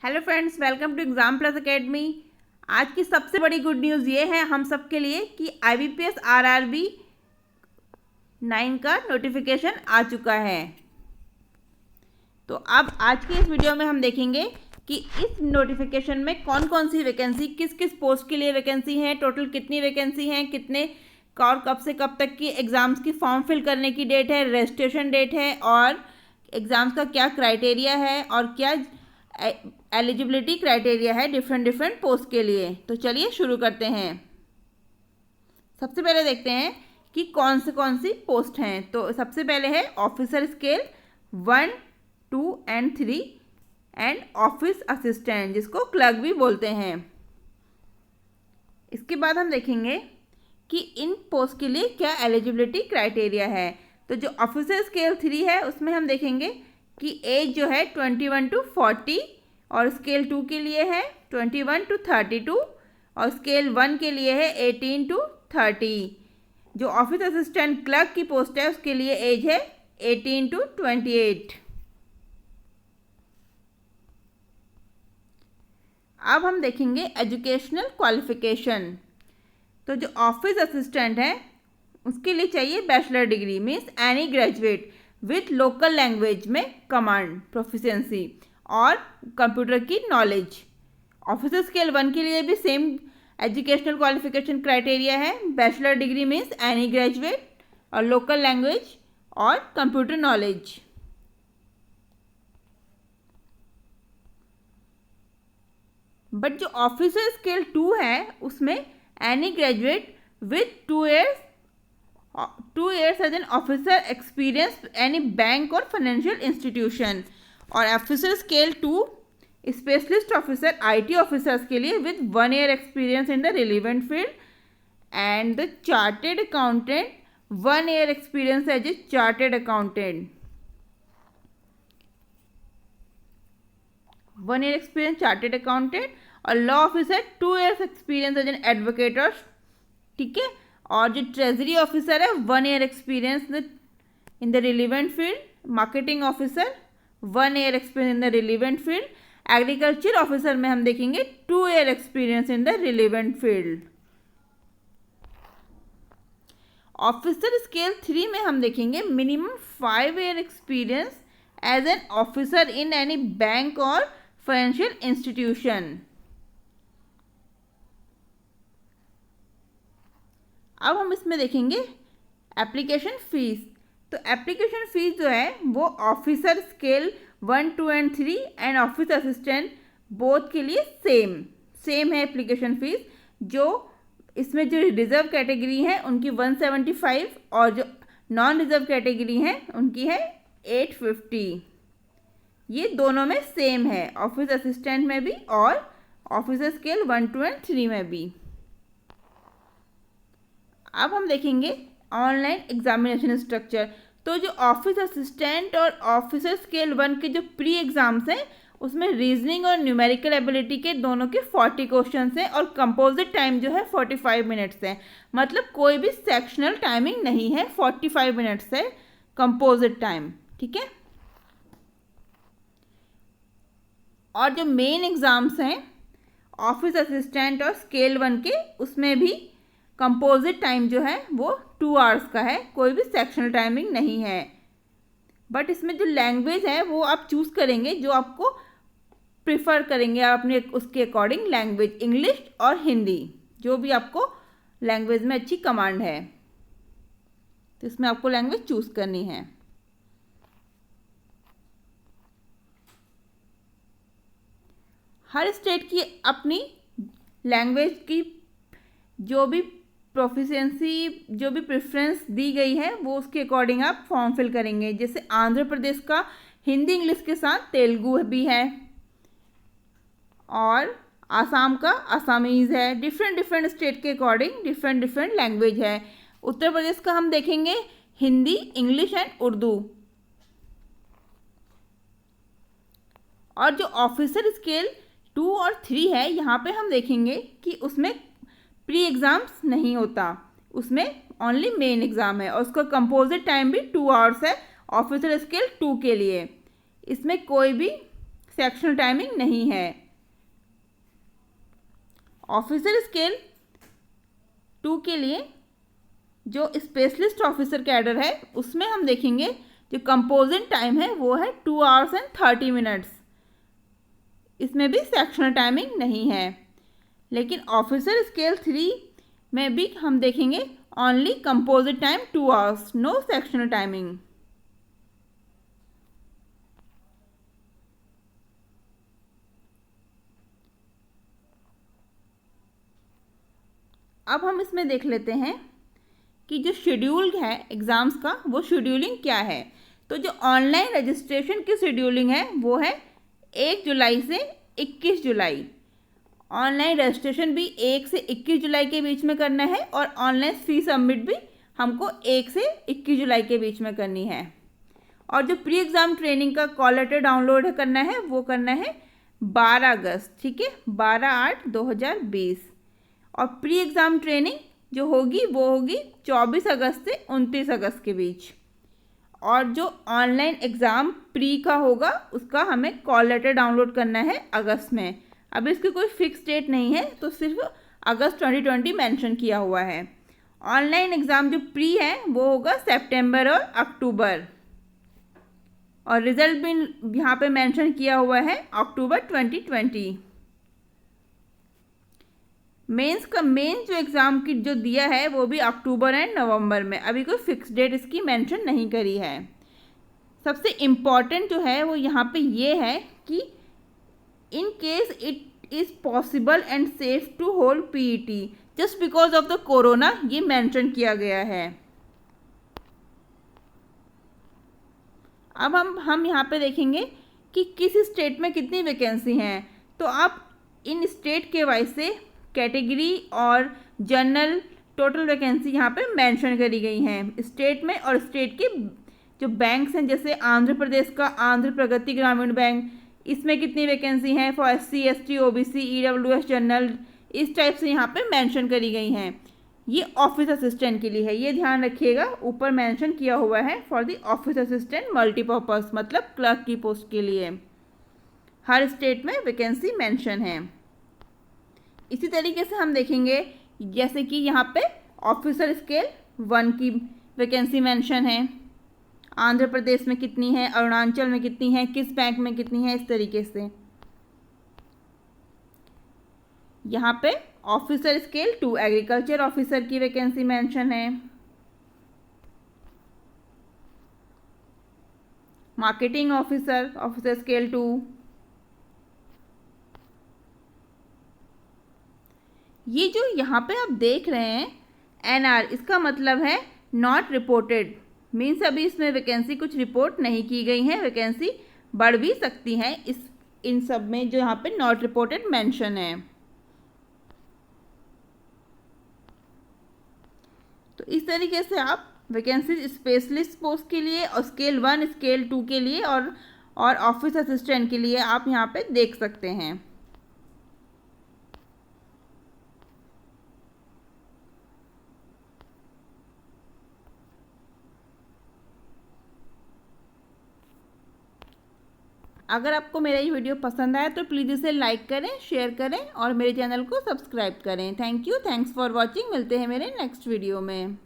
Hello friends, welcome to exam plus academy. आज की सबसे बड़ी गुड न्यूज़ ये है हम सब के लिए कि IBPS RRB 9 का नोटिफिकेशन आ चुका है। तो अब आज की इस वीडियो में हम देखेंगे कि इस नोटिफिकेशन में कौन कौन सी वैकेंसी, किस किस पोस्ट के लिए वैकेंसी है, टोटल कितनी वैकेंसी हैं, कितने और कब से कब तक की एग्ज़ाम्स की फॉर्म फिल करने की डेट है, रजिस्ट्रेशन डेट है, और एग्ज़ाम्स का क्या क्राइटेरिया है और क्या एलिजिबिलिटी क्राइटेरिया है डिफरेंट पोस्ट के लिए। तो चलिए शुरू करते हैं। सबसे पहले देखते हैं कि कौन सी पोस्ट हैं। तो सबसे पहले है officer scale 1, 2 and 3 and office assistant, जिसको क्लर्क भी बोलते हैं। इसके बाद हम देखेंगे कि इन पोस्ट के लिए क्या एलिजिबिलिटी क्राइटेरिया है। तो जो ऑफिसर स्केल 3 है उसमें हम देखेंगे कि एज जो है 21 to 40 और स्केल 2 के लिए है 21 to 32 और स्केल 1 के लिए है 18 to 30। जो ऑफिस असिस्टेंट क्लर्क की पोस्ट है उसके लिए एज है 18 to 28। अब हम देखेंगे एजुकेशनल क्वालिफिकेशन। तो जो ऑफिस असिस्टेंट है उसके लिए चाहिए bachelor degree, means any graduate with local language में कमांड प्रोफिशिएंसी और कंप्यूटर की नॉलेज। ऑफिसर स्केल 1 के लिए भी सेम एजुकेशनल क्वालिफिकेशन क्राइटेरिया है, bachelor degree means any graduate और लोकल लैंग्वेज और कंप्यूटर नॉलेज। बट जो ऑफिसर स्केल 2 है उसमें any graduate with 2 years as an officer experience any bank और फाइनेंशियल इंस्टीट्यूशन, और officer scale 2 specialist officer IT officers के लिए with 1 year experience in the relevant field and the chartered accountant 1 year experience as a chartered accountant, 1 year experience chartered accountant, और law officer 2 years experience as an advocate, और ठीक है। और जो treasury officer है 1 year experience in the relevant field, marketing officer 1 year experience in the relevant field, agriculture officer में हम देखेंगे 2 year experience in the relevant field. Officer scale 3 में हम देखेंगे minimum 5 year experience as an officer in any bank और financial institution. अब हम इसमें देखेंगे एप्लीकेशन फ़ीस। तो एप्लीकेशन फ़ीस जो है वो officer scale 1, 2 and 3 and office assistant both के लिए सेम है एप्लीकेशन फ़ीस। जो इसमें जो रिजर्व कैटेगरी है उनकी 175 और जो नॉन रिजर्व कैटेगरी है उनकी है 850। ये दोनों में सेम है, ऑफिस असिस्टेंट में भी और ऑफिसर स्केल 1, 2 एंड 3 में भी। अब हम देखेंगे ऑनलाइन एग्जामिनेशन स्ट्रक्चर। तो जो ऑफिस असिस्टेंट और ऑफिसर स्केल 1 के जो प्री एग्ज़ाम्स हैं उसमें रीजनिंग और न्यूमेरिकल एबिलिटी के दोनों के 40 क्वेश्चन हैं और कंपोजिट टाइम जो है 45 मिनट्स है। मतलब कोई भी सेक्शनल टाइमिंग नहीं है, 45 मिनट्स है कंपोजिट टाइम, ठीक है। और जो मेन एग्ज़ाम्स हैं ऑफिस असिस्टेंट और स्केल 1 के उसमें भी कंपोजिट टाइम जो है वो 2 hours का है, कोई भी सेक्शनल टाइमिंग नहीं है। बट इसमें जो लैंग्वेज है वो आप चूज़ करेंगे जो आपको प्रिफर करेंगे आप अपने उसके अकॉर्डिंग, लैंग्वेज इंग्लिश और हिंदी, जो भी आपको लैंग्वेज में अच्छी कमांड है तो इसमें आपको लैंग्वेज चूज़ करनी है। हर स्टेट की अपनी लैंग्वेज की जो भी प्रोफिशिएंसी, जो भी प्रेफरेंस दी गई है वो उसके अकॉर्डिंग आप फॉर्म फिल करेंगे। जैसे आंध्र प्रदेश का हिंदी इंग्लिश के साथ तेलुगु भी है और आसाम का आसामीज़ है। डिफरेंट स्टेट के अकॉर्डिंग डिफरेंट लैंग्वेज है। उत्तर प्रदेश का हम देखेंगे हिंदी, इंग्लिश एंड उर्दू। और जो ऑफिसर स्केल 2 और 3 है यहाँ पे हम देखेंगे कि उसमें प्री एग्ज़ाम्स नहीं होता, उसमें ओनली मेन एग्ज़ाम है और उसका कंपोजिट टाइम भी 2 hours है ऑफिसर स्केल 2 के लिए। इसमें कोई भी सेक्शनल टाइमिंग नहीं है। ऑफिसर स्केल 2 के लिए जो स्पेशलिस्ट ऑफिसर कैडर है उसमें हम देखेंगे जो कंपोजिट टाइम है वो है 2 आवर्स एंड 30 मिनट्स। इसमें भी सेक्शनल टाइमिंग नहीं है। लेकिन ऑफिसर स्केल 3 में भी हम देखेंगे only composite time 2 hours, no sectional timing. अब हम इसमें देख लेते हैं कि जो शेड्यूल है एग्ज़ाम्स का वो शेड्यूलिंग क्या है। तो जो ऑनलाइन रजिस्ट्रेशन की शेड्यूलिंग है वो है 1 जुलाई से 21 जुलाई। ऑनलाइन रजिस्ट्रेशन भी 1 से 21 जुलाई के बीच में करना है और ऑनलाइन फी सबमिट भी हमको 1 से 21 जुलाई के बीच में करनी है। और जो प्री एग्ज़ाम ट्रेनिंग का कॉल लेटर डाउनलोड करना है वो करना है 12 अगस्त, ठीक है, 12/8/2020। और प्री एग्ज़ाम ट्रेनिंग जो होगी वो होगी 24 अगस्त से 29 अगस्त के बीच। और जो ऑनलाइन एग्ज़ाम प्री का होगा उसका हमें कॉल लेटर डाउनलोड करना है अगस्त में। अभी इसकी कोई फिक्स डेट नहीं है, तो सिर्फ अगस्त 2020 मेंशन किया हुआ है। ऑनलाइन एग्ज़ाम जो प्री है वो होगा सितंबर और अक्टूबर, और रिज़ल्ट भी यहाँ पे मेंशन किया हुआ है अक्टूबर 2020। मेंस का मेन जो एग्ज़ाम की जो दिया है वो भी अक्टूबर एंड नवंबर में। अभी कोई फिक्स डेट इसकी मेंशन नहीं करी है। सबसे इम्पॉर्टेंट जो है वो यहाँ पे ये है कि in case it is possible and safe to hold PET just because of the corona, ये मेंशन किया गया है। अब हम यहाँ पे देखेंगे कि किस स्टेट में कितनी वैकेंसी हैं। तो आप इन स्टेट के वाइज से कैटेगरी और जनरल टोटल वैकेंसी यहाँ पे मेंशन करी गई हैं स्टेट में। और स्टेट के जो बैंक्स हैं जैसे आंध्र प्रदेश का आंध्र प्रगति ग्रामीण बैंक, इसमें कितनी वैकेंसी हैं for SC ST OBC EWS general, इस टाइप से यहाँ पे मेंशन करी गई हैं। ये ऑफिस असिस्टेंट के लिए है, ये ध्यान रखिएगा। ऊपर मेंशन किया हुआ है for the office assistant multipurpose, मतलब क्लर्क की पोस्ट के लिए हर स्टेट में वैकेंसी मेंशन है। इसी तरीके से हम देखेंगे जैसे कि यहाँ पे ऑफिसर स्केल 1 की वैकेंसी मेंशन है, आंध्र प्रदेश में कितनी है, अरुणाचल में कितनी है, किस बैंक में कितनी है, इस तरीके से। यहाँ पे ऑफिसर स्केल 2 एग्रीकल्चर ऑफिसर की वैकेंसी मेंशन है, मार्केटिंग ऑफिसर ऑफिसर स्केल 2, ये जो यहाँ पे आप देख रहे हैं NR, इसका मतलब है नॉट रिपोर्टेड, मीन्स अभी इसमें वैकेंसी कुछ रिपोर्ट नहीं की गई है, वैकेंसी बढ़ भी सकती है इन सब में जो यहाँ पे नॉट रिपोर्टेड मेंशन है। तो इस तरीके से आप वैकेंसी स्पेशलिस्ट पोस्ट के लिए और स्केल 1 स्केल 2 के लिए और ऑफिस असिस्टेंट के लिए आप यहाँ पे देख सकते हैं। अगर आपको मेरा ये वीडियो पसंद आया तो प्लीज़ इसे लाइक करें, शेयर करें और मेरे चैनल को सब्सक्राइब करें। Thank you, thanks for watching. मिलते हैं मेरे नेक्स्ट वीडियो में।